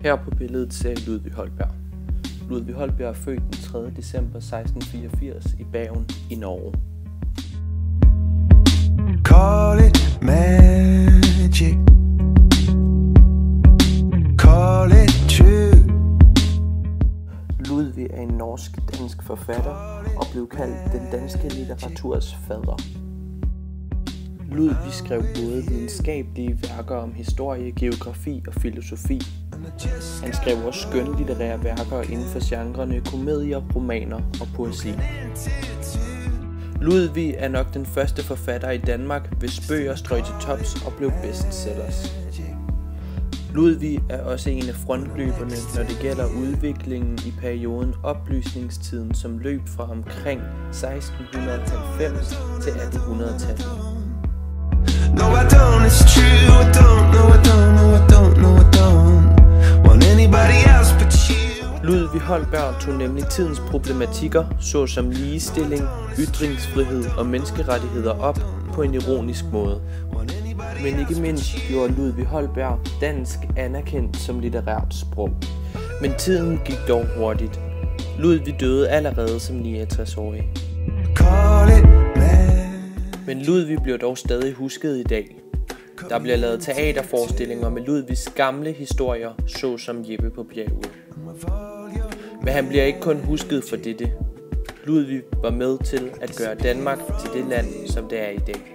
Her på billedet ser Ludvig Holberg. Ludvig Holberg er født den 3. december 1684 i Bergen i Norge. Call it magic. Call it true. Ludvig er en norsk-dansk forfatter og blev kaldt den danske litteraturs fader. Ludvig skrev både videnskabelige værker om historie, geografi og filosofi. Han skrev også skønlitterære værker inden for genrerne komedier, romaner og poesi. Ludvig er nok den første forfatter i Danmark, hvis bøger strøg til tops og blev bestsellers. Ludvig er også en af frontløberne, når det gælder udviklingen i perioden oplysningstiden, som løb fra omkring 1690 til 1800-tallet. No, I don't, it's true. I don't know, I don't know, I don't know, I don't want anybody else but you. Ludvig Holberg tog nemlig tidens problematikker, såsom ligestilling, ytringsfrihed og menneskerettigheder op på en ironisk måde. Men ikke mindst gjorde Ludvig Holberg dansk anerkendt som litterært sprog. Men tiden gik dog hurtigt. Ludvig døde allerede som 69-årig. Men Ludvig bliver dog stadig husket i dag. Der bliver lavet teaterforestillinger med Ludvigs gamle historier, såsom Jeppe på bjerget. Men han bliver ikke kun husket for dette. Ludvig var med til at gøre Danmark til det land, som det er i dag.